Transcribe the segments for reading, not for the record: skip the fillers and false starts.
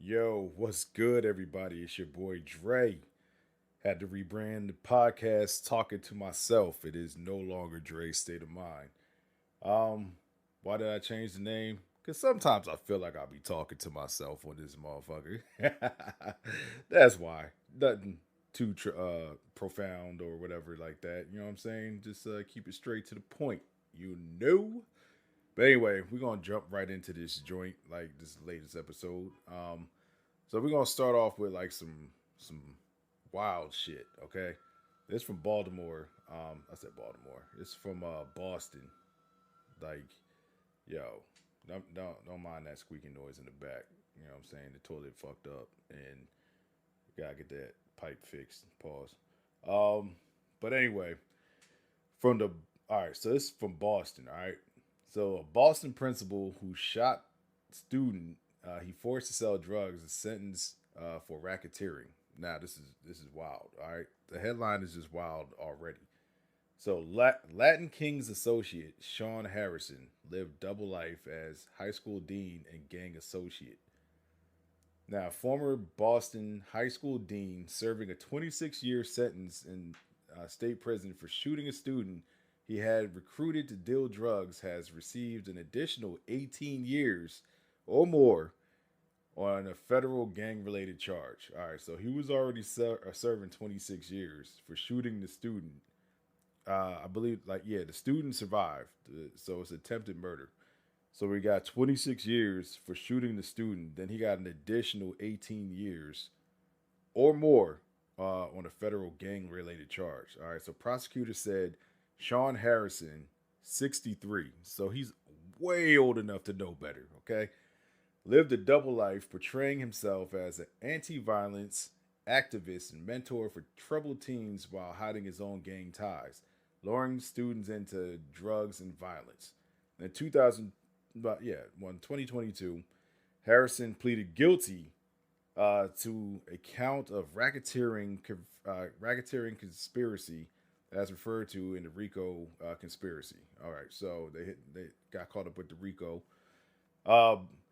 Yo, what's good, everybody? It's your boy Dre. Had to rebrand the podcast Talking to Myself. It is no longer Dre's State of Mind. Um, why did I change the name? Because sometimes I feel like I'll be talking to myself on this motherfucker. That's why. Nothing too profound or whatever like that. You know what I'm saying? Just keep it straight to the point. You know? But anyway, we're gonna jump right into this joint, like this latest episode. So we're gonna start off with like some wild shit. Okay, this from Baltimore. I said Baltimore. It's from Boston. Like, yo, don't mind that squeaking noise in the back. You know what I'm saying? The toilet fucked up, and you gotta get that pipe fixed. Pause. Um, but anyway, from the all right. So this is from Boston. All right. So a Boston principal who shot student he forced to sell drugs is sentenced for racketeering. Now this is wild. All right, the headline is just wild already. So Latin King's associate Sean Harrison lived double life as high school dean and gang associate. Now, former Boston high school dean serving a 26-year sentence in state prison for shooting a student he had recruited to deal drugs has received an additional 18 years or more on a federal gang related charge. All right, so he was already serving 26 years for shooting the student. I believe, like, yeah, the student survived, so it's attempted murder. So we got 26 years for shooting the student. Then he got an additional 18 years or more on a federal gang related charge. All right, so prosecutors said Sean Harrison, 63, so he's way old enough to know better, okay? Lived a double life, portraying himself as an anti violence activist and mentor for troubled teens while hiding his own gang ties, luring students into drugs and violence. In 2000, but yeah, 2022, Harrison pleaded guilty to a count of racketeering conspiracy, as referred to in the RICO conspiracy. All right, so they got caught up with the RICO.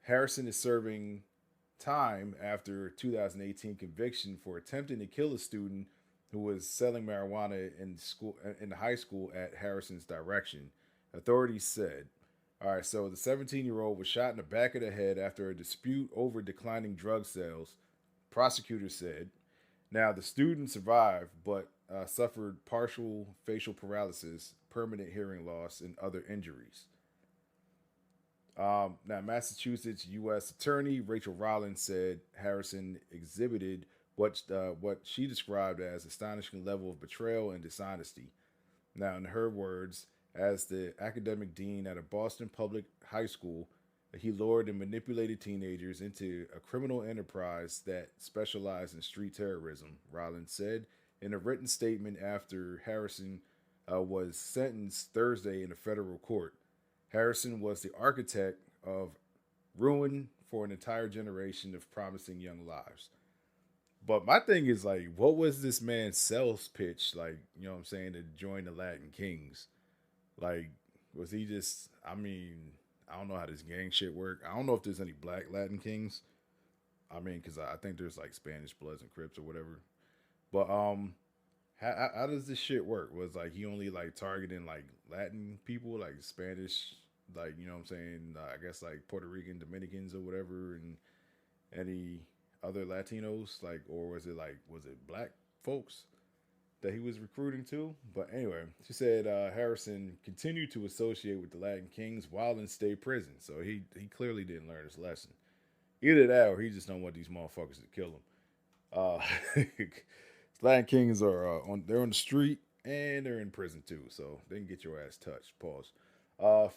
Harrison is serving time after a 2018 conviction for attempting to kill a student who was selling marijuana in the high school at Harrison's direction. Authorities said. All right, so the 17-year-old was shot in the back of the head after a dispute over declining drug sales. Prosecutors said. Now the student survived, but suffered partial facial paralysis, permanent hearing loss, and other injuries. Now, Massachusetts U.S. Attorney Rachel Rollins said Harrison exhibited what she described as astonishing level of betrayal and dishonesty. Now, in her words, as the academic dean at a Boston public high school, he lured and manipulated teenagers into a criminal enterprise that specialized in street terrorism. Rollins said in a written statement after Harrison was sentenced Thursday in a federal court. Harrison was the architect of ruin for an entire generation of promising young lives. But my thing is like, what was this man's sales pitch? Like, you know what I'm saying, to join the Latin Kings? Like, was he just? I mean, I don't know how this gang shit work. I don't know if there's any black Latin Kings. I mean, because I think there's like Spanish Bloods and Crips or whatever. But how does this shit work? Was like he only like targeting like Latin people, like Spanish, like you know what I'm saying? I guess like Puerto Rican, Dominicans or whatever, and any other Latinos, like, or was it black folks that he was recruiting to? But anyway, she said Harrison continued to associate with the Latin Kings while in state prison, so he clearly didn't learn his lesson. Either that, or he just don't want these motherfuckers to kill him. Uh, Latin Kings are they're on the street and they're in prison too, so they can get your ass touched. Pause.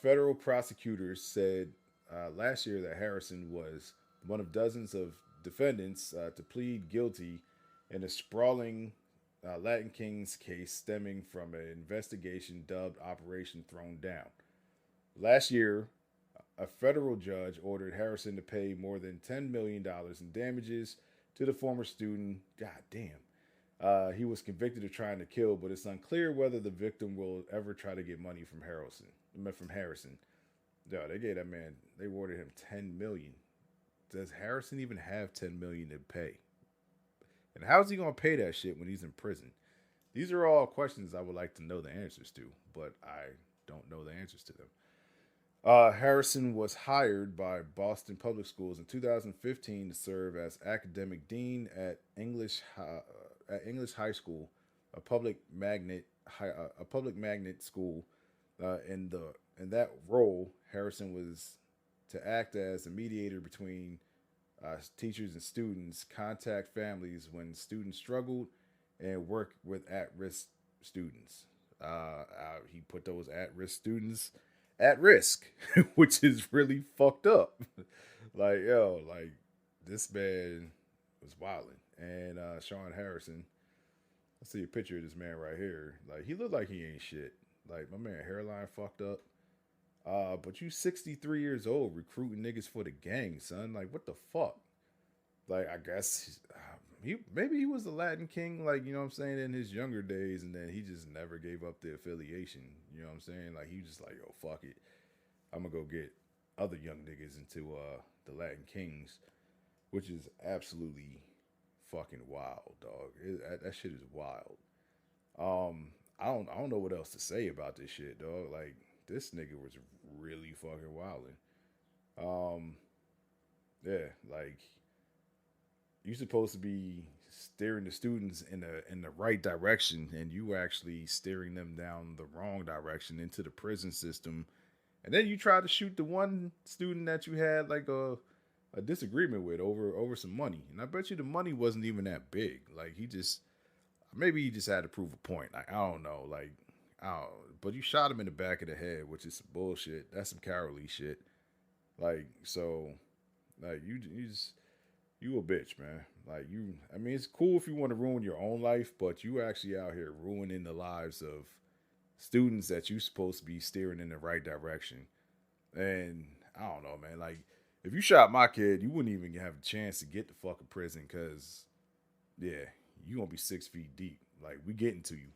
Federal prosecutors said last year that Harrison was one of dozens of defendants to plead guilty in a sprawling Latin Kings case stemming from an investigation dubbed Operation Thrown Down. Last year, a federal judge ordered Harrison to pay more than $10 million dollars in damages to the former student. God damn. He was convicted of trying to kill, but it's unclear whether the victim will ever try to get money from Harrison. Yo, they gave that man. They awarded him 10 million. does Harrison even have 10 million to pay? And how's he gonna pay that shit when he's in prison? These are all questions I would like to know the answers to, but I don't know the answers to them. Harrison was hired by Boston Public Schools in 2015 to serve as academic dean at English High School, a public magnet school. In that role, Harrison was to act as a mediator between teachers and students, contact families when students struggled, and work with at-risk students. He put those at-risk students at risk, which is really fucked up. Like, yo, like this man was wilding. And Sean Harrison, I see a picture of this man right here. Like, he looked like he ain't shit. Like, my man hairline fucked up. But you 63 years old recruiting niggas for the gang, son. Like, what the fuck? Like, I guess he maybe he was the Latin King, like, you know what I'm saying, in his younger days, and then he just never gave up the affiliation. You know what I'm saying? Like, he was just like, yo, fuck it. I'm gonna go get other young niggas into the Latin Kings, which is absolutely fucking wild, dog. That shit is wild. I don't know what else to say about this shit, dog. Like, this nigga was really fucking wilding. Um, yeah, like, you're supposed to be steering the students in the right direction, and you actually steering them down the wrong direction into the prison system. And then you try to shoot the one student that you had like a disagreement with over some money. And I bet you the money wasn't even that big. Like, he just, maybe he just had to prove a point. Like, I don't know. Like, I don't, but you shot him in the back of the head, which is some bullshit. That's some cowardly shit. Like, so, like, you a bitch, man. Like, you, I mean, it's cool if you want to ruin your own life, but you actually out here ruining the lives of students that you supposed to be steering in the right direction. And I don't know, man. Like, if you shot my kid, you wouldn't even have a chance to get to fucking prison, because, yeah, you gonna be 6 feet deep. Like, we getting to you.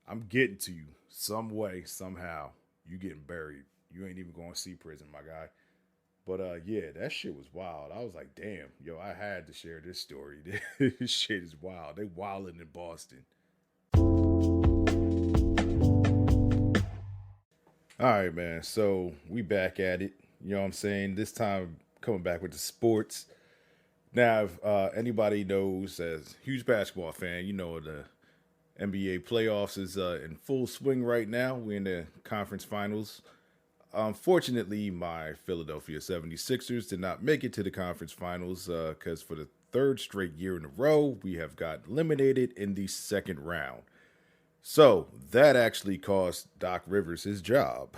I'm getting to you some way, somehow. You getting buried. You ain't even going to see prison, my guy. But yeah, that shit was wild. I was like, damn, yo, I had to share this story. This shit is wild. They wilding in Boston. All right, man. So we back at it. You know what I'm saying? This time coming back with the sports. Now, if anybody knows, as a huge basketball fan, you know the NBA playoffs is in full swing right now. We're in the conference finals. Unfortunately, my Philadelphia 76ers did not make it to the conference finals because for the third straight year in a row, we have got eliminated in the second round. So that actually cost Doc Rivers his job.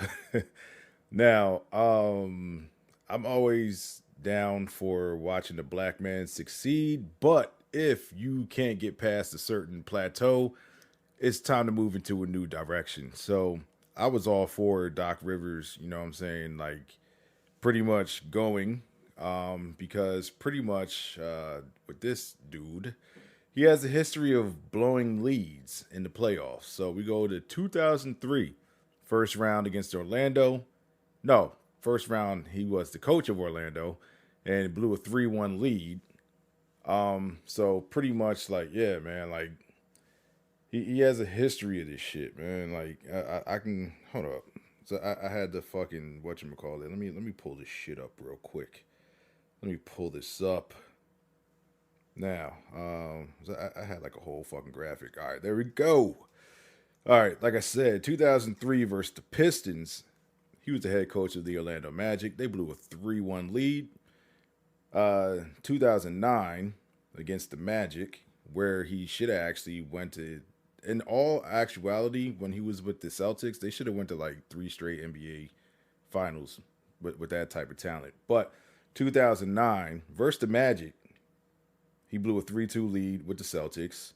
Now, I'm always down for watching the black man succeed, but if you can't get past a certain plateau, it's time to move into a new direction. So I was all for Doc Rivers, you know what I'm saying, like pretty much going, because pretty much with this dude, he has a history of blowing leads in the playoffs. So we go to 2003, first round against Orlando. No, first round he was the coach of Orlando and blew a 3-1 lead. So pretty much like, yeah, man, like he has a history of this shit, man. Like I can hold up. So I had the fucking whatchamacallit. Let me pull this shit up real quick. Let me pull this up. Now, so I had like a whole fucking graphic. All right, there we go. All right, like I said, 2003 versus the Pistons. He was the head coach of the Orlando Magic. They blew a 3-1 lead. 2009 against the Magic, where he should have actually went to. In all actuality, when he was with the Celtics, they should have went to like 3 straight NBA finals with that type of talent. But 2009 versus the Magic, he blew a 3-2 lead with the Celtics.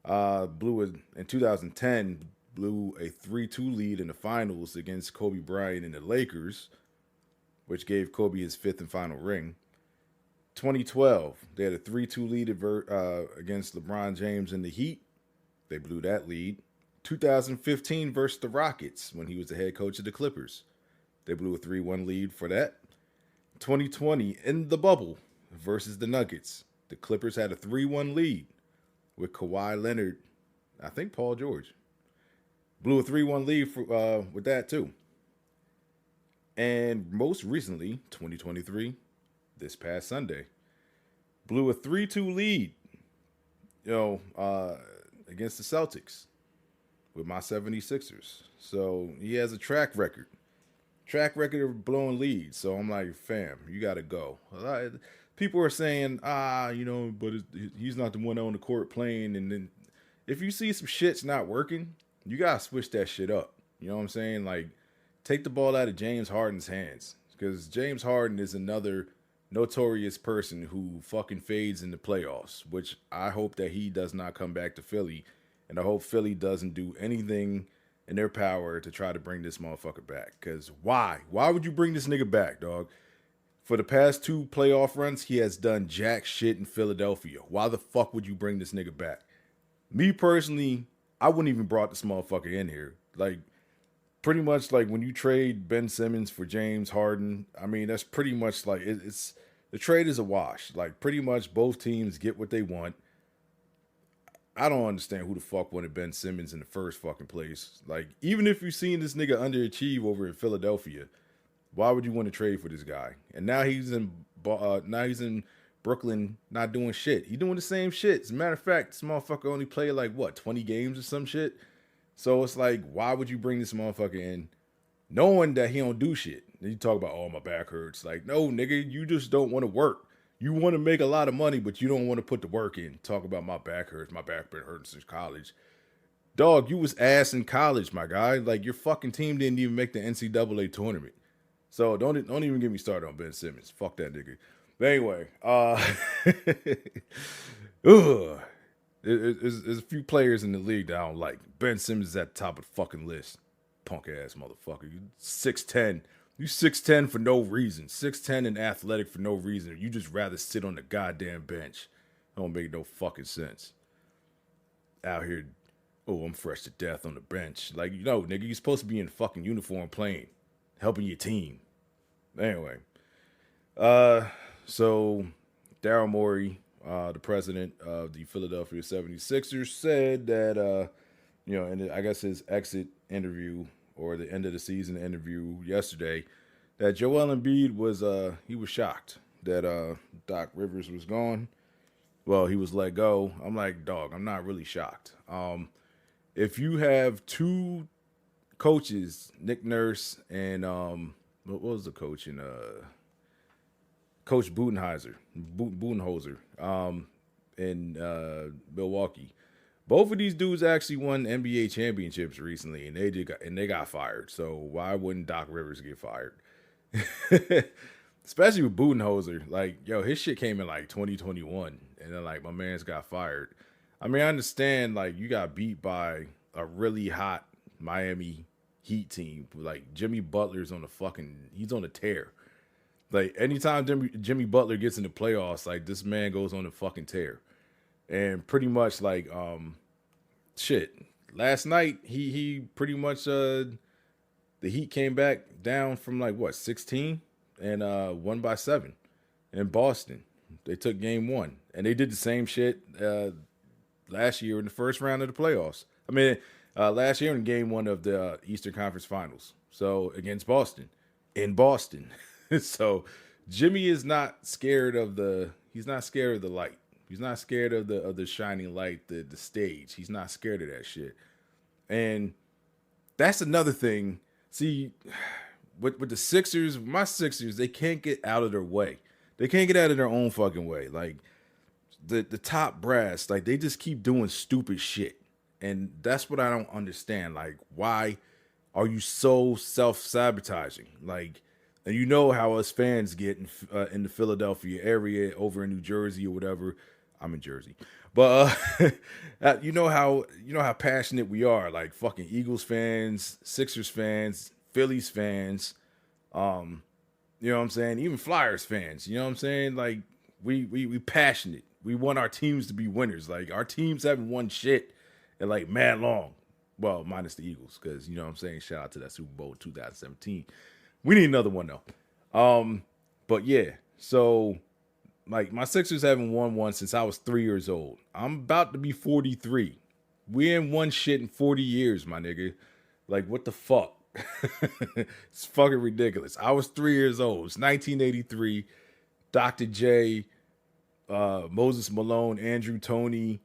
In 2010, blew a 3-2 lead in the finals against Kobe Bryant and the Lakers, which gave Kobe his 5th and final ring. 2012, they had a 3-2 lead against LeBron James and the Heat. They blew that lead. 2015 versus the Rockets when he was the head coach of the Clippers. They blew a 3-1 lead for that. 2020 in the bubble versus the Nuggets. The Clippers had a 3-1 lead with Kawhi Leonard. I think Paul George blew a 3-1 lead with that too. And most recently, 2023, this past Sunday, blew a 3-2 lead, against the Celtics with my 76ers. So he has a track record of blowing leads. So I'm like, fam, you got to go. People are saying, but he's not the one on the court playing. And then if you see some shit's not working, you got to switch that shit up. You know what I'm saying? Like, take the ball out of James Harden's hands. Because James Harden is another notorious person who fucking fades in the playoffs, which I hope that he does not come back to Philly. And I hope Philly doesn't do anything in their power to try to bring this motherfucker back. Because why? Why would you bring this nigga back, dog? For the past 2 playoff runs, he has done jack shit in Philadelphia. Why the fuck would you bring this nigga back? Me personally, I wouldn't even brought this motherfucker in here. Like, pretty much like when you trade Ben Simmons for James Harden, I mean, that's pretty much like it's the trade is a wash. Like, pretty much both teams get what they want. I don't understand who the fuck wanted Ben Simmons in the first fucking place. Like, even if you've seen this nigga underachieve over in Philadelphia, why would you want to trade for this guy? And now he's in Brooklyn, not doing shit. He doing the same shit. As a matter of fact, this motherfucker only played like 20 games or some shit. So it's like, why would you bring this motherfucker in, knowing that he don't do shit? And you talk about, oh, my back hurts. Like, no, nigga, you just don't want to work. You want to make a lot of money, but you don't want to put the work in. Talk about my back hurts. My back been hurting since college. Dog, you was ass in college, my guy. Like, your fucking team didn't even make the NCAA tournament. So don't even get me started on Ben Simmons. Fuck that nigga. But anyway, there's a few players in the league that I don't like. Ben Simmons is at the top of the fucking list. Punk ass motherfucker. You 6'10". You 6'10" for no reason. 6'10" and athletic for no reason. You just rather sit on the goddamn bench. Don't make no fucking sense. Out here, oh, I'm fresh to death on the bench. Like, nigga, you're supposed to be in a fucking uniform playing, helping your team. Anyway, so Daryl Morey, the president of the Philadelphia 76ers, said that, in I guess his exit interview or the end of the season interview yesterday, that Joel Embiid was shocked that Doc Rivers was gone. Well, he was let go. I'm like, dog, I'm not really shocked. If you have 2 coaches, Nick Nurse and what was the coach in Coach Budenholzer in Milwaukee. Both of these dudes actually won NBA championships recently, and they got fired. So why wouldn't Doc Rivers get fired? Especially with Budenholzer. Like, his shit came in like 2021, and then like my man's got fired. I mean, I understand like you got beat by a really hot Miami Heat team. Like, Jimmy Butler's he's on a tear. Like, anytime Jimmy Butler gets in the playoffs, like, this man goes on a fucking tear. And pretty much like shit. Last night he pretty much the Heat came back down from like 16 and won by 7 in Boston. They took game 1. And they did the same shit last year in the first round of the playoffs. I mean, last year in game 1 of the Eastern Conference Finals. So against Boston. In Boston. So Jimmy is not scared of the light. He's not scared of the shining light, the stage. He's not scared of that shit. And that's another thing. See, with the Sixers, my Sixers, they can't get out of their way. They can't get out of their own fucking way. Like, the top brass, like, they just keep doing stupid shit. And that's what I don't understand. Like, why are you so self-sabotaging? Like, and you know how us fans get in the Philadelphia area, over in New Jersey or whatever. I'm in Jersey, but you know how passionate we are. Like, fucking Eagles fans, Sixers fans, Phillies fans. You know what I'm saying? Even Flyers fans. You know what I'm saying? Like, we passionate. We want our teams to be winners. Like, our teams haven't won shit in like mad long. Well, minus the Eagles, because you know what I'm saying. Shout out to that Super Bowl 2017. We need another one though. But yeah, so like my Sixers haven't won one since I was 3 years old. I'm about to be 43. We ain't won shit in 40 years, my nigga. Like what the fuck? It's fucking ridiculous. I was 3 years old. It's 1983. Dr. J, Moses Malone, Andrew Toney.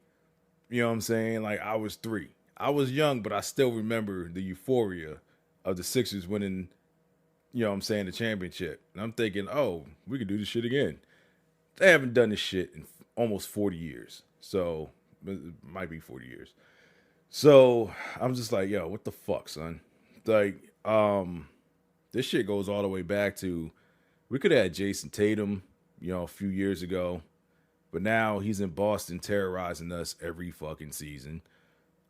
You know what I'm saying? Like I was 3. I was young, but I still remember the euphoria of the Sixers winning, you know what I'm saying, the championship. And I'm thinking, oh, we could do this shit again. They haven't done this shit in almost 40 years. So it might be 40 years. So I'm just like, yo, what the fuck, son? Like, this shit goes all the way back to we could have had Jason Tatum, a few years ago, but now he's in Boston terrorizing us every fucking season.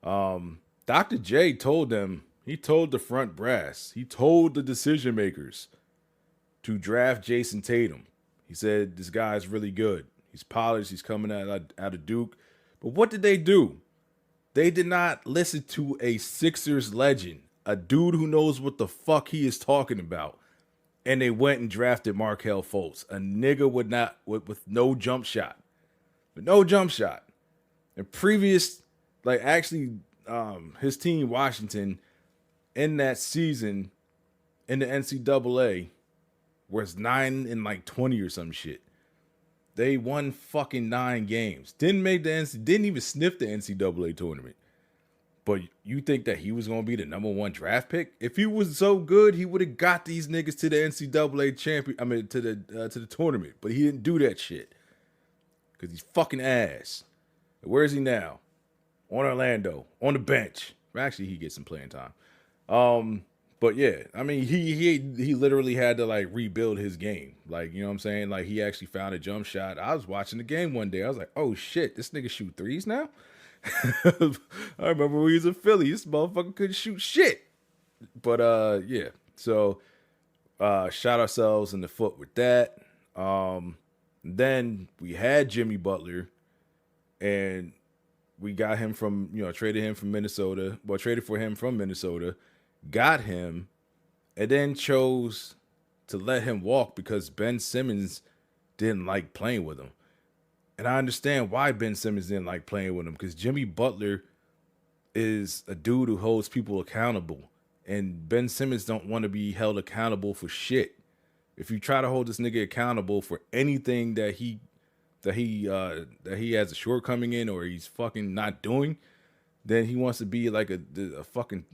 Dr. J told them, he told the front brass, he told the decision makers to draft Jason Tatum. He said, this guy's really good. He's polished. He's coming out of Duke. But what did they do? They did not listen to a Sixers legend, a dude who knows what the fuck he is talking about. And they went and drafted Markelle Fultz, a nigga with no jump shot. With no jump shot. And previous, like actually, his team, Washington, in that season, in the NCAA, was 9-20 or some shit. They won fucking 9 games. Didn't even sniff the NCAA tournament. But you think that he was gonna be the number 1 draft pick? If he was so good, he would have got these niggas to the NCAA champion. I mean, to the tournament. But he didn't do that shit because he's fucking ass. Where is he now? On Orlando, on the bench. Actually, he gets some playing time. But yeah, I mean, he literally had to like rebuild his game. Like, you know what I'm saying? Like he actually found a jump shot. I was watching the game one day. I was like, oh shit, this nigga shoot threes now? I remember when he was in Philly, this motherfucker couldn't shoot shit. But yeah. So shot ourselves in the foot with that. Then we had Jimmy Butler and we got him from, traded him from Minnesota. Well, traded for him from Minnesota. Got him, and then chose to let him walk because Ben Simmons didn't like playing with him. And I understand why Ben Simmons didn't like playing with him, because Jimmy Butler is a dude who holds people accountable. And Ben Simmons don't want to be held accountable for shit. If you try to hold this nigga accountable for anything that he has a shortcoming in or he's fucking not doing, then he wants to be like a fucking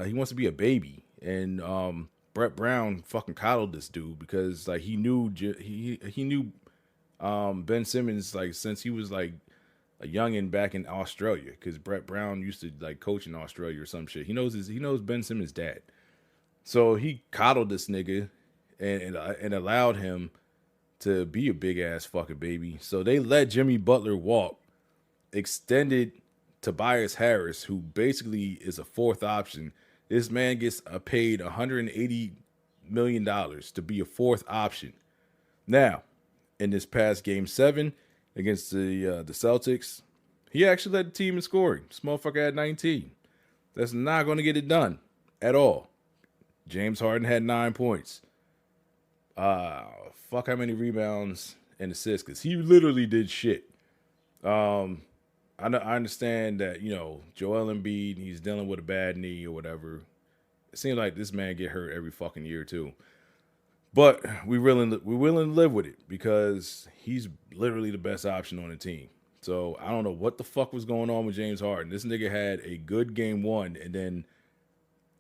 he wants to be a baby. And Brett Brown fucking coddled this dude because like he knew Ben Simmons like since he was like a youngin' back in Australia, because Brett Brown used to like coach in Australia or some shit. He knows Ben Simmons' dad, so he coddled this nigga and allowed him to be a big ass fucking baby. So they let Jimmy Butler walk, extended Tobias Harris, who basically is a 4th option. This man gets paid $180 million to be a 4th option. Now, in this past Game 7 against the Celtics, he actually led the team in scoring. This motherfucker had 19. That's not going to get it done at all. James Harden had 9 points. Fuck how many rebounds and assists, because he literally did shit. I understand that, Joel Embiid, he's dealing with a bad knee or whatever. It seems like this man get hurt every fucking year too. But we're willing to live with it because he's literally the best option on the team. So I don't know what the fuck was going on with James Harden. This nigga had a good Game 1, and then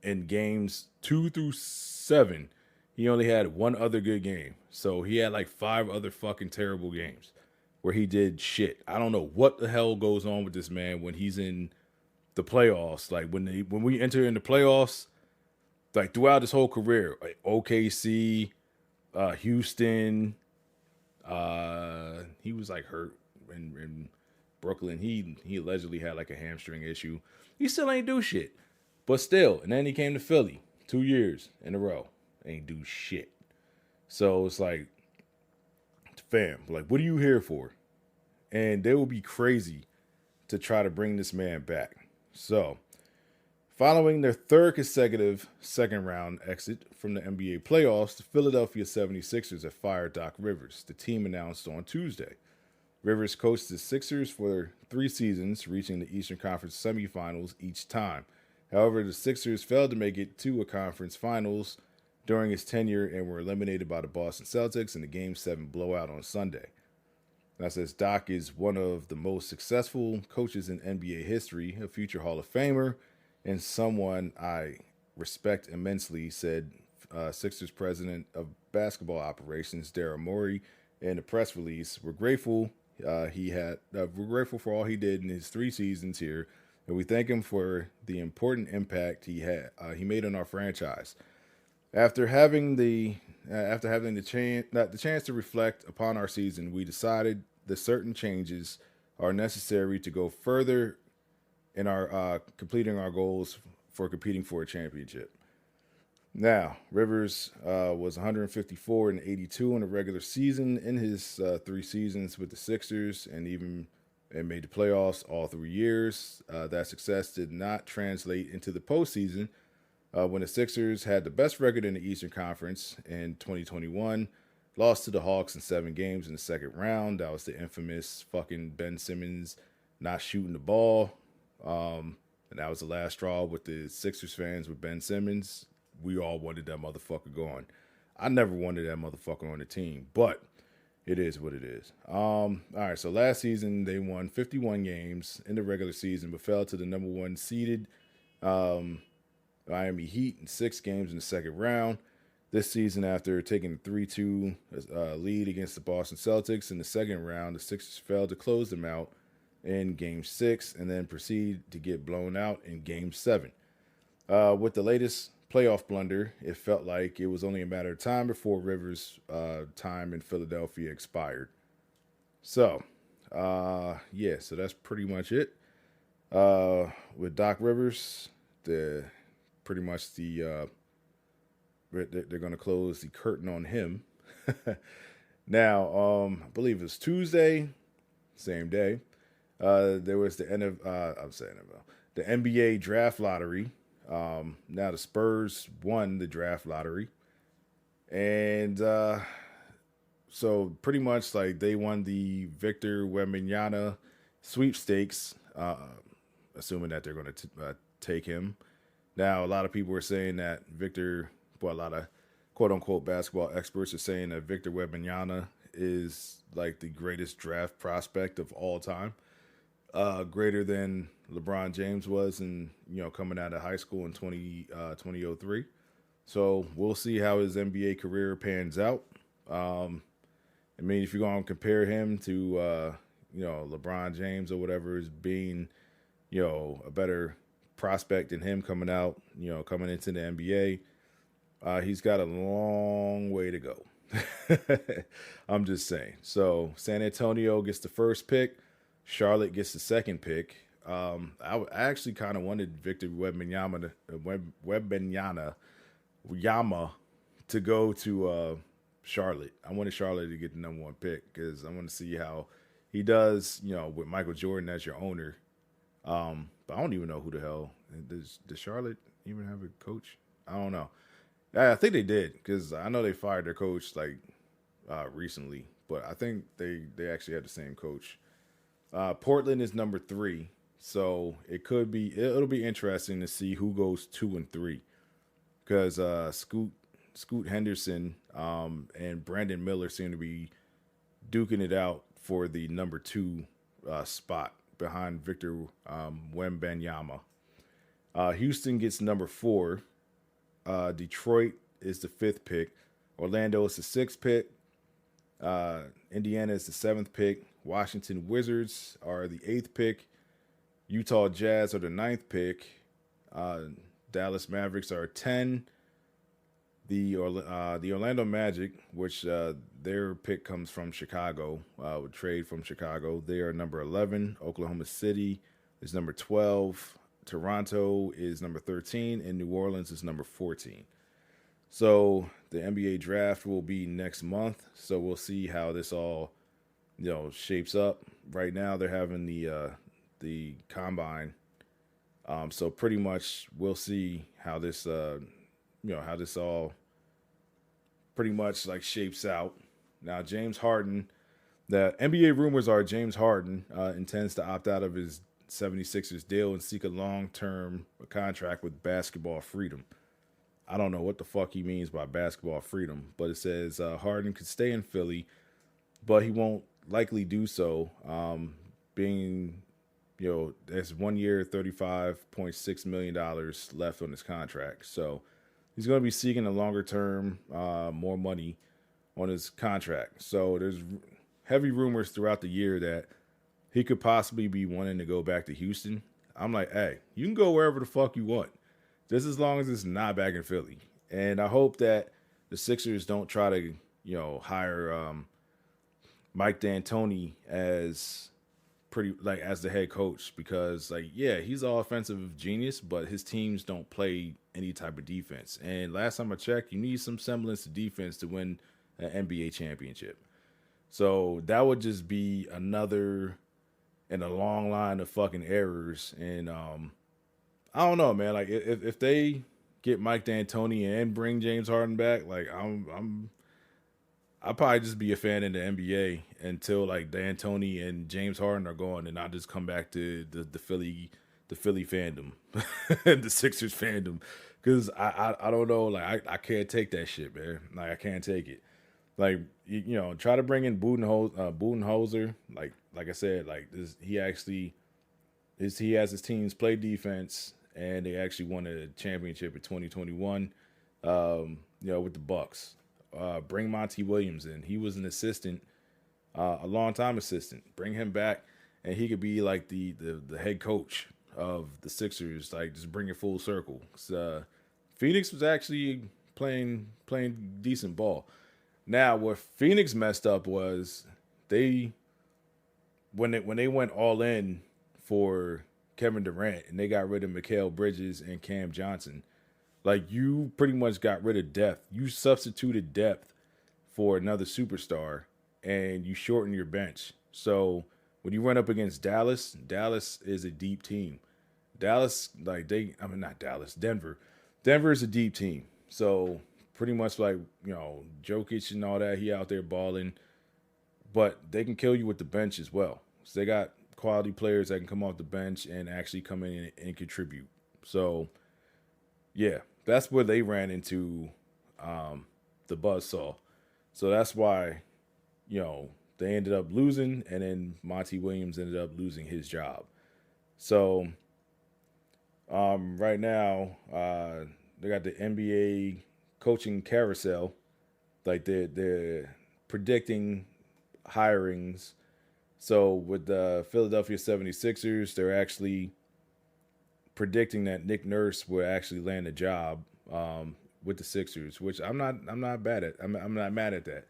in games 2 through 7, he only had one other good game. So he had like 5 other fucking terrible games where he did shit. I don't know what the hell goes on with this man when he's in the playoffs. Like when we enter in the playoffs, like throughout his whole career, like OKC, Houston, he was like hurt in Brooklyn. He allegedly had like a hamstring issue. He still ain't do shit. But still, and then he came to Philly 2 years in a row. Ain't do shit. So it's like, fam, like, what are you here for? And they will be crazy to try to bring this man back. So Following their third consecutive second round exit from the NBA playoffs, the Philadelphia 76ers have fired Doc Rivers, the team announced on Tuesday. Rivers coached the Sixers for 3 seasons, reaching the Eastern Conference semifinals each time. However, the Sixers failed to make it to a conference finals during his tenure and were eliminated by the Boston Celtics in the Game 7 blowout on Sunday. That says Doc is one of the most successful coaches in NBA history, a future Hall of Famer, and someone I respect immensely, said Sixers president of basketball operations, Daryl Morey, in a press release. We're grateful for all he did in his 3 seasons here, and we thank him for the important impact he made on our franchise. After having the chance to reflect upon our season, we decided that certain changes are necessary to go further in our completing our goals for competing for a championship. Now, Rivers was 154 and 82 in the regular season in his 3 seasons with the Sixers, and made the playoffs all 3 years. That success did not translate into the postseason when the Sixers had the best record in the Eastern Conference in 2021, lost to the Hawks in 7 games in the second round. That was the infamous fucking Ben Simmons not shooting the ball. And that was the last straw with the Sixers fans with Ben Simmons. We all wanted that motherfucker gone. I never wanted that motherfucker on the team, but it is what it is. All right, so last season they won 51 games in the regular season, but fell to the number 1 seeded Miami Heat in 6 games in the second round. This season, after taking a 3-2 lead against the Boston Celtics in the second round, the Sixers failed to close them out in Game 6 and then proceed to get blown out in Game 7. With the latest playoff blunder, it felt like it was only a matter of time before Rivers' time in Philadelphia expired. So, so that's pretty much it. With Doc Rivers, they're going to close the curtain on him. Now, I believe it was Tuesday, same day. There was the NBA draft lottery. Now the Spurs won the draft lottery, and so pretty much like they won the Victor Wembanyama sweepstakes, assuming that they're going to take him. Now a lot of people are saying that a lot of quote unquote basketball experts are saying that Victor Wembanyama is like the greatest draft prospect of all time. Greater than LeBron James was coming out of high school in 2003. So we'll see how his NBA career pans out. If you're going to compare him to, LeBron James or whatever as being, a better prospect than him coming into the NBA, he's got a long way to go. I'm just saying. So San Antonio gets the first pick. Charlotte gets the second pick. I actually kind of wanted Victor Wembanyama to go to Charlotte. I wanted Charlotte to get the number 1 pick because I want to see how he does, with Michael Jordan as your owner. But I don't even know who the hell does Charlotte even have a coach? I don't know. I think they did because I know they fired their coach recently, but I think they actually had the same coach. Portland is number 3, so it'll be interesting to see who goes 2 and 3, because Scoot Henderson and Brandon Miller seem to be duking it out for the number 2 spot behind Victor Wembanyama. Houston gets number 4. Detroit is the 5th pick. Orlando is the 6th pick. Indiana is the 7th pick. Washington Wizards are the 8th pick. Utah Jazz are the 9th pick. Dallas Mavericks are 10. The Orlando Magic, which their pick comes from Chicago, would trade from Chicago. They are number 11. Oklahoma City is number 12. Toronto is number 13. And New Orleans is number 14. So the NBA draft will be next month. So we'll see how this all shapes up. Right now they're having the combine So pretty much we'll see how this how this all pretty much like shapes out. Now James Harden, the NBA rumors are James Harden intends to opt out of his 76ers deal and seek a long-term contract with basketball freedom. I don't know what the fuck he means by basketball freedom, but it says Harden could stay in Philly, but he won't likely do so, being, there's 1 year, $35.6 million left on his contract. So he's going to be seeking a longer term, more money on his contract. So there's heavy rumors throughout the year that he could possibly be wanting to go back to Houston. I'm like, hey, you can go wherever the fuck you want, just as long as it's not back in Philly. And I hope that the Sixers don't try to, hire Mike D'Antoni as as the head coach, because yeah, he's an offensive genius, but his teams don't play any type of defense. And last time I checked, you need some semblance of defense to win an NBA championship. So that would just be another in a long line of fucking errors. And I don't know, man. Like if they get Mike D'Antoni and bring James Harden back, like I'll probably just be a fan in the NBA until like D'Antoni and James Harden are gone, and I'll just come back to the Philly fandom, the Sixers fandom, because I don't know, like I can't take that shit, man. Like I can't take it. Like try to bring in Budenholzer. Like I said, like this, he has his teams play defense, and they actually won a championship in 2021. With the Bucks. Bring Monty Williams in. He was an assistant, a long time assistant. Bring him back, and he could be like the head coach of the Sixers. Like just bring it full circle. Phoenix was actually playing decent ball. Now, what Phoenix messed up was when they went all in for Kevin Durant and they got rid of Mikal Bridges and Cam Johnson. Like, you pretty much got rid of depth. You substituted depth for another superstar, and you shorten your bench. So when you run up against Dallas, Dallas is a deep team. Denver. Denver is a deep team. So pretty much like, Jokic and all that, he out there balling. But they can kill you with the bench as well. So they got quality players that can come off the bench and actually come in and contribute. So, yeah, that's where they ran into the buzzsaw. So that's why, they ended up losing, and then Monty Williams ended up losing his job. So right now, they got the NBA coaching carousel. Like they're predicting hirings. So with the Philadelphia 76ers, they're actually predicting that Nick Nurse will actually land a job with the Sixers, which I'm not bad at. I'm not mad at that,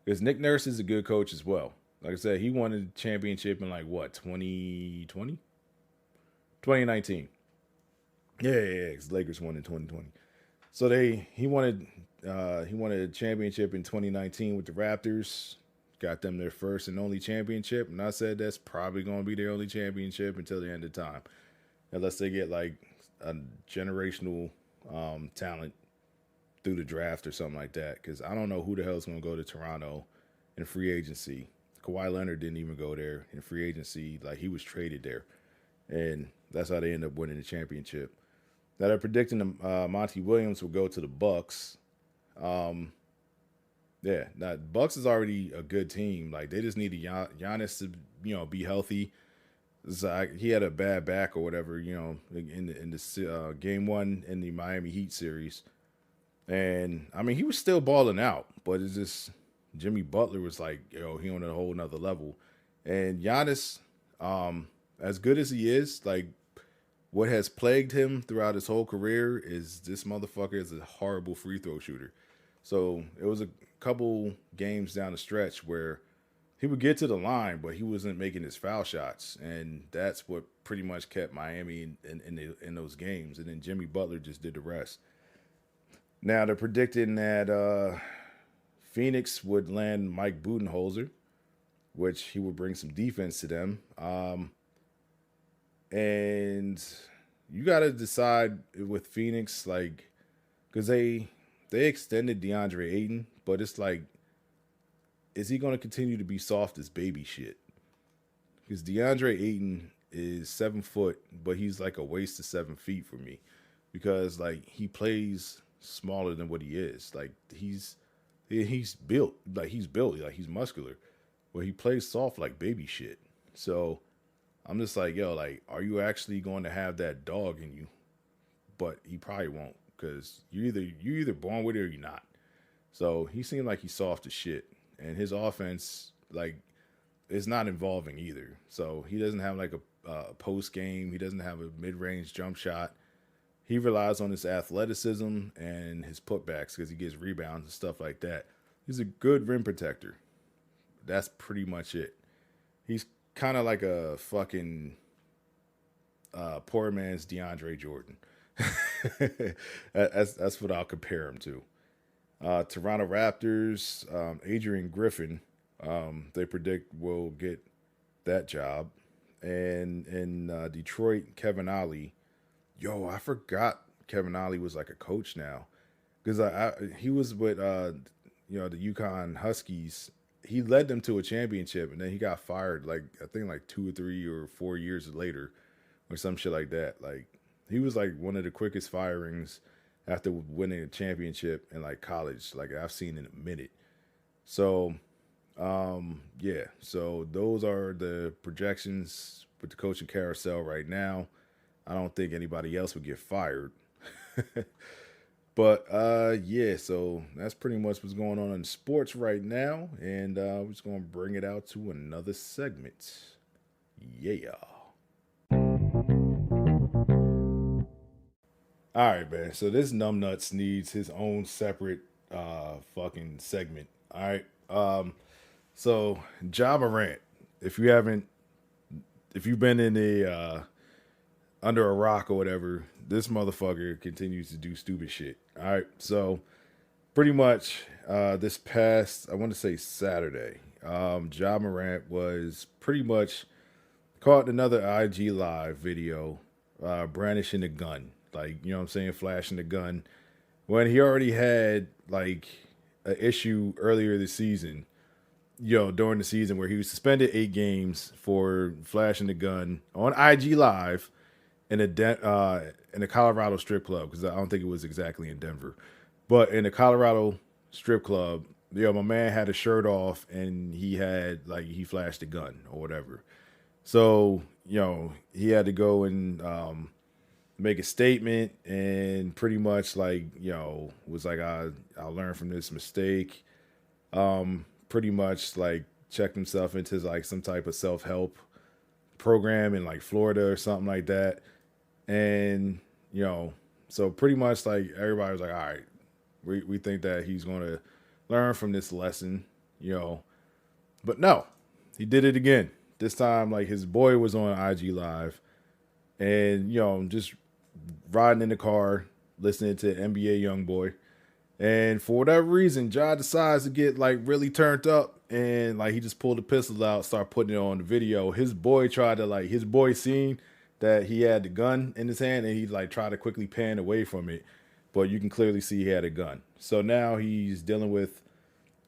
because Nick Nurse is a good coach as well. Like I said, he won a championship in 2020? 2019. Yeah, because Lakers won in 2020. So he wanted a championship in 2019 with the Raptors. Got them their first and only championship, and I said that's probably going to be their only championship until the end of time, unless they get like a generational talent through the draft or something like that. Because I don't know who the hell is going to go to Toronto in free agency. Kawhi Leonard didn't even go there in free agency. Like, he was traded there, and that's how they end up winning the championship. Now they're predicting Monty Williams will go to the Bucks. Yeah, now Bucks is already a good team. Like, they just need Giannis to be healthy. He had a bad back or whatever, in this game one in the Miami Heat series, and I mean he was still balling out, but it's just Jimmy Butler was like, he on a whole nother level, and Giannis, as good as he is, like, what has plagued him throughout his whole career is this motherfucker is a horrible free throw shooter. So it was a couple games down the stretch where he would get to the line, but he wasn't making his foul shots, and that's what pretty much kept Miami in those games. And then Jimmy Butler just did the rest. Now they're predicting that Phoenix would land Mike Budenholzer, which he would bring some defense to them. And you got to decide with Phoenix, like, because they extended DeAndre Ayton, but it's like, is he going to continue to be soft as baby shit? Because DeAndre Ayton is 7 foot, but he's like a waste of 7 feet for me, because like he plays smaller than what he is. Like he's built like he's muscular, but he plays soft like baby shit. So I'm just like, yo, like, are you actually going to have that dog in you? But he probably won't, because you either born with it or you're not. So he seemed like he's soft as shit, and his offense like is not involving either. So he doesn't have like a post game. He doesn't have a mid range jump shot. He relies on his athleticism and his putbacks because he gets rebounds and stuff like that. He's a good rim protector. That's pretty much it. He's kind of like a fucking poor man's DeAndre Jordan. That's what I'll compare him to. Toronto Raptors, Adrian Griffin, they predict will get that job. And in Detroit, Kevin Ollie. Yo, I forgot Kevin Ollie was like a coach now, because he was with the Yukon Huskies. He led them to a championship, and then he got fired like I think like 2 or 3 or 4 years later, or some shit like that. Like he was like one of the quickest firings after winning a championship in like college, like I've seen in a minute. So yeah, so those are the projections with the coaching carousel right now. I don't think anybody else would get fired. But yeah, so that's pretty much what's going on in sports right now, and we're just gonna bring it out to another segment. Yeah. All right, man. So this numbnuts needs his own separate fucking segment. All right. So Ja Morant, if you haven't, if you've been in a under a rock or whatever, this motherfucker continues to do stupid shit. All right. So pretty much this past, I want to say Saturday, Ja Morant was pretty much caught in another IG live video brandishing a gun. Like, you know what I'm saying? Flashing the gun. When he already had like an issue earlier this season, during the season where he was suspended 8 games for flashing the gun on IG live in a Colorado strip club, because I don't think it was exactly in Denver, but in a Colorado strip club. My man had a shirt off and he had like he flashed a gun or whatever. So he had to go and make a statement, and pretty much like was like I learned from this mistake. Pretty much like checked himself into like some type of self-help program in like Florida or something like that. And so pretty much like everybody was like, all right, we think that he's going to learn from this lesson, but no, he did it again. This time like his boy was on IG live, and just riding in the car listening to NBA Youngboy. And for whatever reason, Ja decides to get like really turned up, and like he just pulled the pistol out, start putting it on the video. His boy seen that he had the gun in his hand, and he like tried to quickly pan away from it, but you can clearly see he had a gun. So now he's dealing with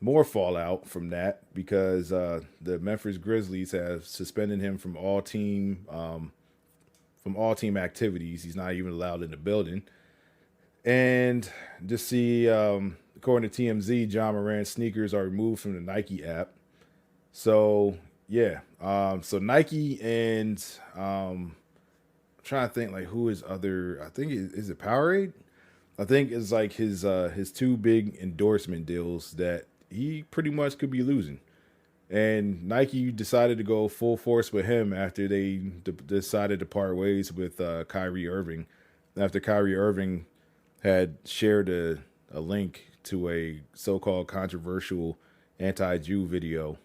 more fallout from that, because the Memphis Grizzlies have suspended him from all team activities. He's not even allowed in the building. And just see, according to TMZ, Ja Morant's sneakers are removed from the Nike app. So yeah, so Nike and I'm trying to think like who his other. I think is it Powerade. I think it's like his two big endorsement deals that he pretty much could be losing. And Nike decided to go full force with him after they decided to part ways with Kyrie Irving. After Kyrie Irving had shared a link to a so-called controversial anti-Jew video.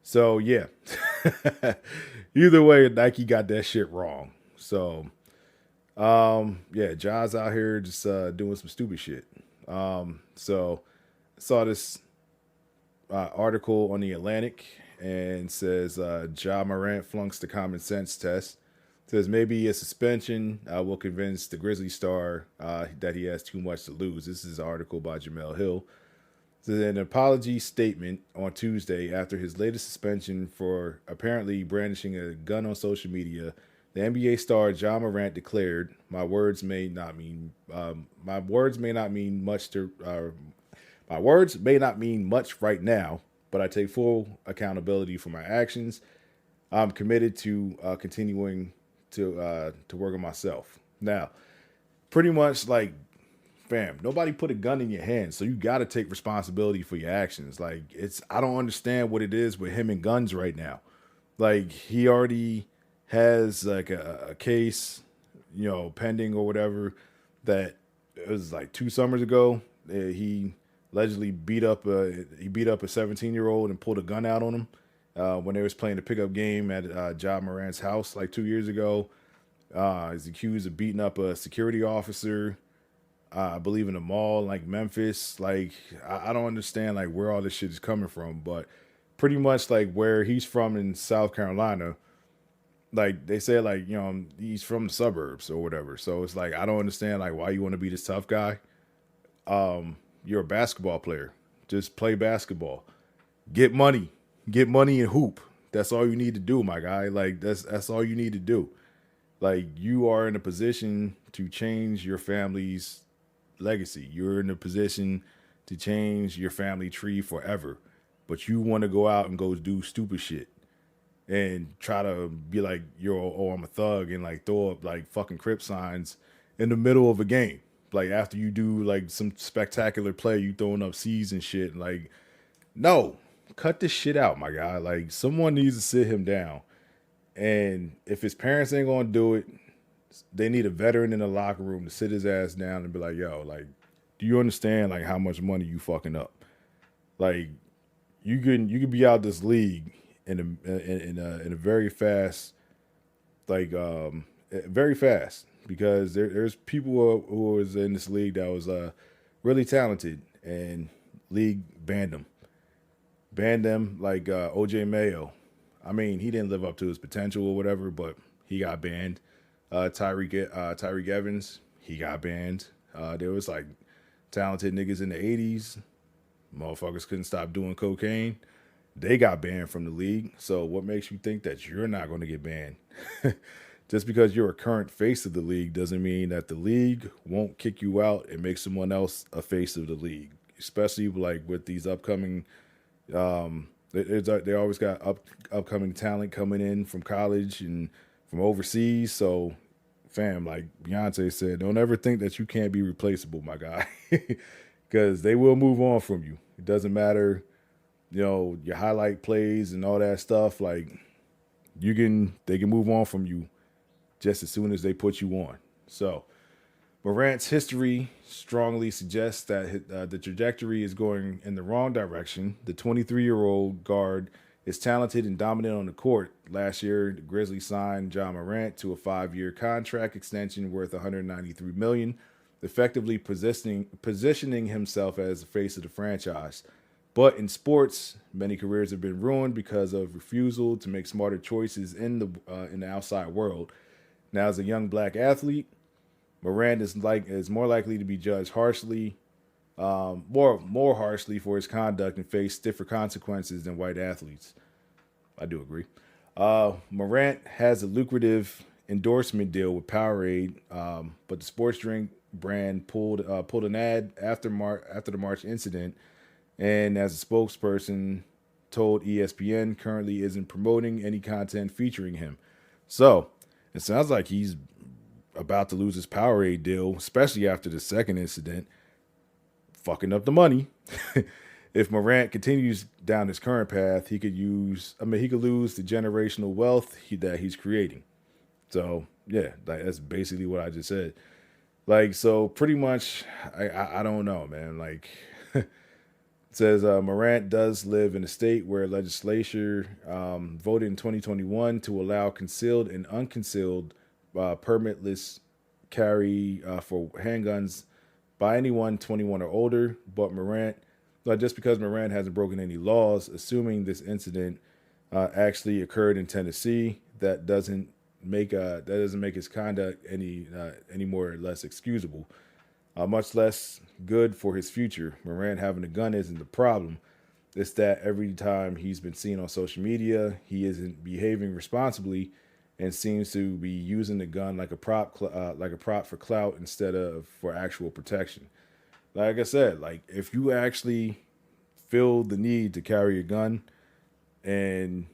So yeah, either way, Nike got that shit wrong. So yeah, Ja's out here just doing some stupid shit. So I saw this article on the Atlantic, and says Ja Morant flunks the common sense test. Says maybe a suspension will convince the Grizzly star that he has too much to lose. This is an article by Jamel Hill. So an apology statement on Tuesday after his latest suspension for apparently brandishing a gun on social media. The NBA star Ja Morant declared, my words may not mean much to my words may not mean much right now, but I take full accountability for my actions. I'm committed to continuing to work on myself. Now, pretty much like, fam, nobody put a gun in your hand, so you got to take responsibility for your actions. Like, I don't understand what it is with him and guns right now. Like, he already has like a case, pending or whatever, that it was like 2 summers ago. He allegedly beat up a 17-year-old and pulled a gun out on him when they was playing the pickup game at Ja Morant's house like 2 years ago. He's accused of beating up a security officer, I believe in a mall like Memphis. Like, I don't understand like where all this shit is coming from, but pretty much like where he's from in South Carolina, like they say like, he's from the suburbs or whatever. So it's like I don't understand like why you want to be this tough guy. You're a basketball player. Just play basketball. Get money. Get money and hoop. That's all you need to do, my guy. Like that's all you need to do. Like, you are in a position to change your family's legacy. You're in a position to change your family tree forever. But you want to go out and go do stupid shit and try to be like, I'm a thug, and like throw up like fucking Crip signs in the middle of a game. Like, after you do like some spectacular play, you throwing up C's and shit. Like, no, cut this shit out, my guy. Like, someone needs to sit him down. And if his parents ain't gonna do it, they need a veteran in the locker room to sit his ass down and be like, yo, like, do you understand like how much money you fucking up? Like, you can be out this league in a very fast, like very fast, because there's people who was in this league that was really talented, and league banned them like OJ Mayo. I mean, he didn't live up to his potential or whatever, but he got banned. Tyreek Evans, he got banned. There was like talented niggas in the 80s. Motherfuckers couldn't stop doing cocaine. They got banned from the league. So what makes you think that you're not going to get banned? Just because you're a current face of the league doesn't mean that the league won't kick you out and make someone else a face of the league. Especially like with these upcoming they always got upcoming talent coming in from college and from overseas. So, fam, like Beyonce said, don't ever think that you can't be replaceable, my guy, because they will move on from you. It doesn't matter, your highlight plays and all that stuff. Like, they can move on from you just as soon as they put you on. So, Morant's history strongly suggests that the trajectory is going in the wrong direction. The 23-year-old guard is talented and dominant on the court. Last year, the Grizzlies signed Ja Morant to a 5-year contract extension worth $193 million, effectively positioning himself as the face of the franchise. But in sports, many careers have been ruined because of refusal to make smarter choices in the outside world. Now, as a young black athlete, Morant is more likely to be judged harshly, more harshly for his conduct and face stiffer consequences than white athletes. I do agree. Morant has a lucrative endorsement deal with Powerade, but the sports drink brand pulled an ad after the March incident, and as a spokesperson told ESPN, currently isn't promoting any content featuring him. So it sounds like he's about to lose his Powerade deal, especially after the second incident, fucking up the money. If Morant continues down his current path, he could lose the generational wealth that he's creating. So yeah, that's basically what I just said. Like, so pretty much, I don't know, man. Like, it says Morant does live in a state where legislature voted in 2021 to allow concealed and unconcealed permitless carry for handguns by anyone 21 or older. But just because Morant hasn't broken any laws, assuming this incident actually occurred in Tennessee, that doesn't that doesn't make his conduct any more or less excusable. Much less good for his future. Morant having a gun isn't the problem. It's that every time he's been seen on social media, he isn't behaving responsibly and seems to be using the gun like a prop for clout instead of for actual protection. Like I said, like if you actually feel the need to carry a gun and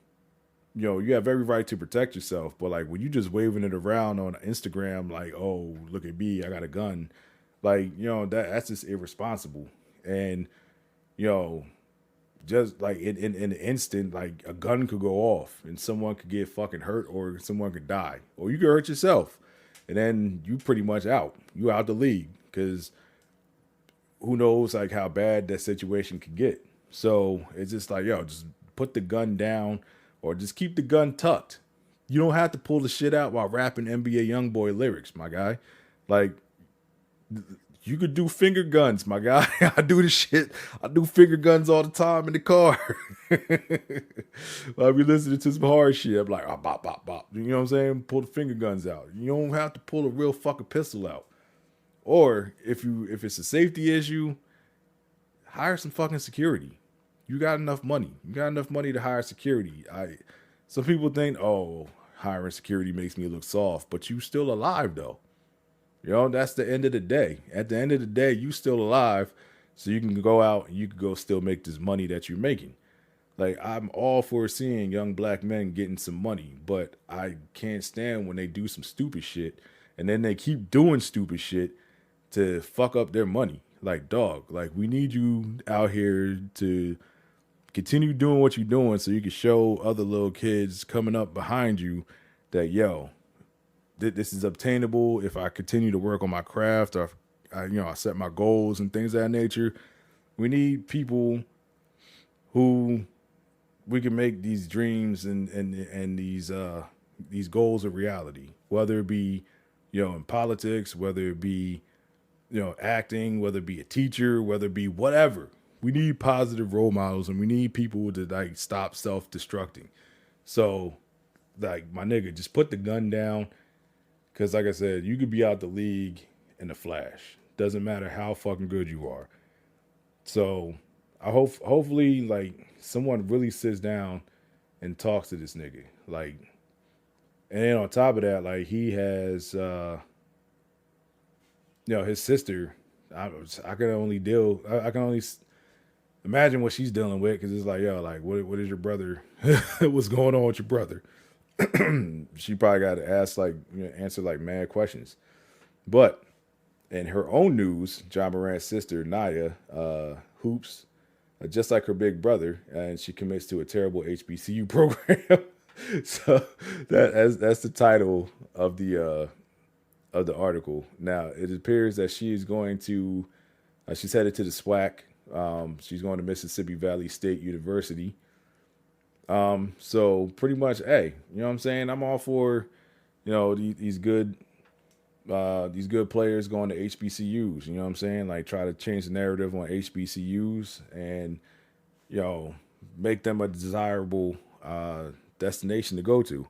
you have every right to protect yourself, but like when you just waving it around on Instagram, like, oh, look at me, I got a gun, like, that's just irresponsible. And, you know, just like in an instant, like a gun could go off and someone could get fucking hurt or someone could die or you could hurt yourself. And then you pretty much out. You out the league because who knows like how bad that situation could get. So it's just like, just put the gun down or just keep the gun tucked. You don't have to pull the shit out while rapping NBA YoungBoy lyrics, my guy. Like, you could do finger guns, my guy. I do the shit. I do finger guns all the time in the car. I'll be listening to some hard shit. I'm like, oh, bop, bop, bop. You know what I'm saying? Pull the finger guns out. You don't have to pull a real fucking pistol out. Or if it's a safety issue, hire some fucking security. You got enough money. You got enough money to hire security. Some people think, oh, hiring security makes me look soft, but you still alive though. That's the end of the day. At the end of the day, you still alive, so you can go out and you can go still make this money that you're making. Like, I'm all for seeing young black men getting some money, but I can't stand when they do some stupid shit and then they keep doing stupid shit to fuck up their money. Like, dog, like we need you out here to continue doing what you're doing so you can show other little kids coming up behind you that, this is obtainable if I continue to work on my craft or I set my goals and things of that nature. We need people who we can make these dreams and these goals a reality, whether it be, in politics, whether it be, acting, whether it be a teacher, whether it be whatever. We need positive role models and we need people to like stop self-destructing. So like my nigga, just put the gun down. Because like I said, you could be out the league in a flash. Doesn't matter how fucking good you are. So I hopefully like someone really sits down and talks to this nigga. Like, and then on top of that, like he has, his sister. I can only imagine what she's dealing with because it's like, like what is your brother? What's going on with your brother? She probably got to answer like mad questions. But in her own news, Ja Morant's sister Naya hoops just like her big brother, and she commits to a terrible HBCU program. So that's the title of the article. Now it appears that she is going to she's headed to the SWAC. She's going to Mississippi Valley State University. So pretty much, hey, you know what I'm saying? I'm all for, these good players going to HBCUs, you know what I'm saying? Like try to change the narrative on HBCUs and, make them a desirable, destination to go to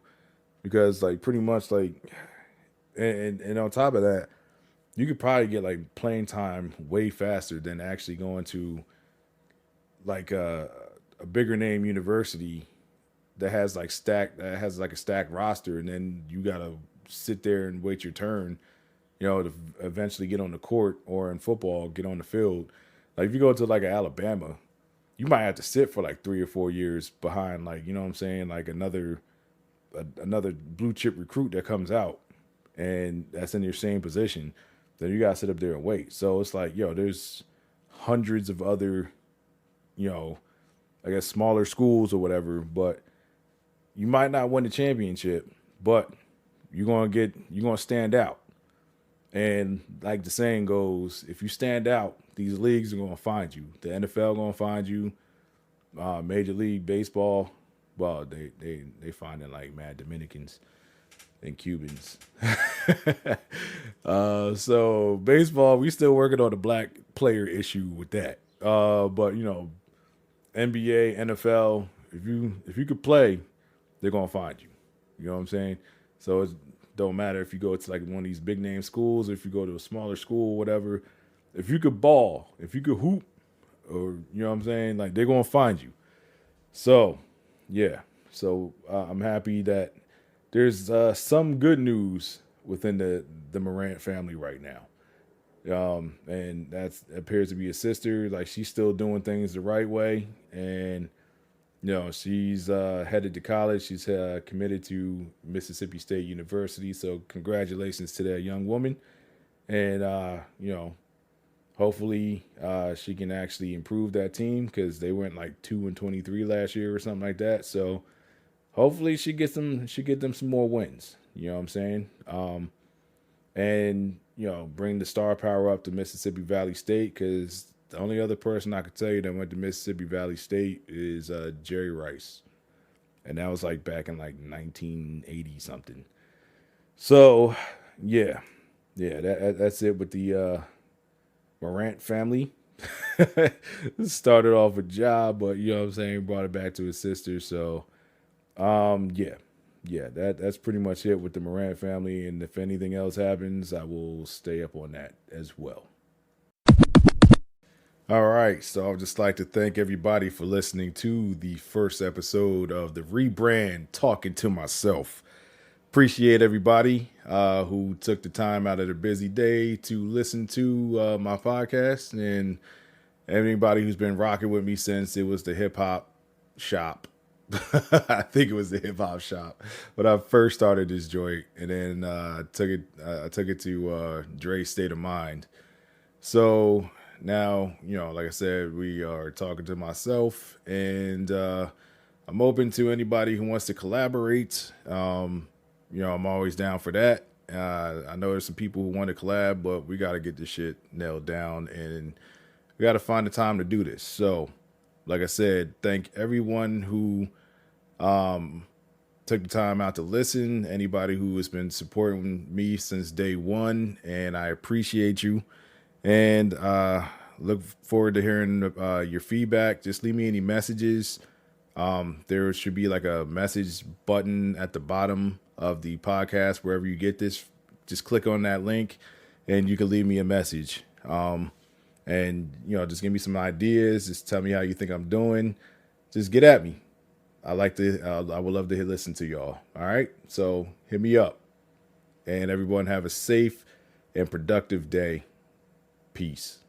because like pretty much like, and on top of that, you could probably get like playing time way faster than actually going to like, a bigger name university that has like a stacked roster, and then you gotta sit there and wait your turn, to eventually get on the court or in football get on the field. Like if you go to like Alabama, you might have to sit for like 3 or 4 years behind like what I'm saying, like another blue chip recruit that comes out and that's in your same position. Then you gotta sit up there and wait. So it's like there's hundreds of other I guess smaller schools or whatever, but you might not win the championship, but you're gonna stand out. And like the saying goes, if you stand out, these leagues are gonna find you. The NFL gonna find you. Major League Baseball, well, they finding like mad Dominicans and Cubans. So baseball, we still working on the black player issue with that. But NBA, NFL, if you could play, they're gonna find you. You know what I'm saying? So it don't matter if you go to like one of these big name schools or if you go to a smaller school, whatever. If you could ball, if you could hoop, or you know what I'm saying, like they're gonna find you. So, yeah. So I'm happy that there's some good news within the Morant family right now. And that appears to be a sister. Like she's still doing things the right way, and she's headed to college. She's committed to Mississippi State University. So congratulations to that young woman, and hopefully she can actually improve that team because they went like 2-23 last year or something like that. So hopefully she gets them. She get them some more wins. You know what I'm saying? And bring the star power up to Mississippi Valley State because the only other person I could tell you that went to Mississippi Valley State is Jerry Rice, and that was like back in like 1980 something. So yeah, that's it with the Morant family. Started off with Ja, but you know what I'm saying, brought it back to his sister. So yeah, that's pretty much it with the Morant family. And if anything else happens, I will stay up on that as well. All right, so I'd just like to thank everybody for listening to the first episode of the Rebrand Talking to Myself. Appreciate everybody who took the time out of their busy day to listen to my podcast, and anybody who's been rocking with me since it was the hip hop shop. I think it was the hip hop shop when I first started this joint, and then I took it to Dre's State of Mind. So now, like I said, we are talking to myself, and I'm open to anybody who wants to collaborate. I'm always down for that. I know there's some people who want to collab, but we got to get this shit nailed down, and we got to find the time to do this. So, like I said, thank everyone who took the time out to listen, anybody who has been supporting me since day one, and I appreciate you. And look forward to hearing your feedback. Just leave me any messages. There should be like a message button at the bottom of the podcast, wherever you get this. Just click on that link and you can leave me a message. And just give me some ideas. Just tell me how you think I'm doing. Just get at me. I would love to listen to y'all. All right. So hit me up, and everyone have a safe and productive day. Peace.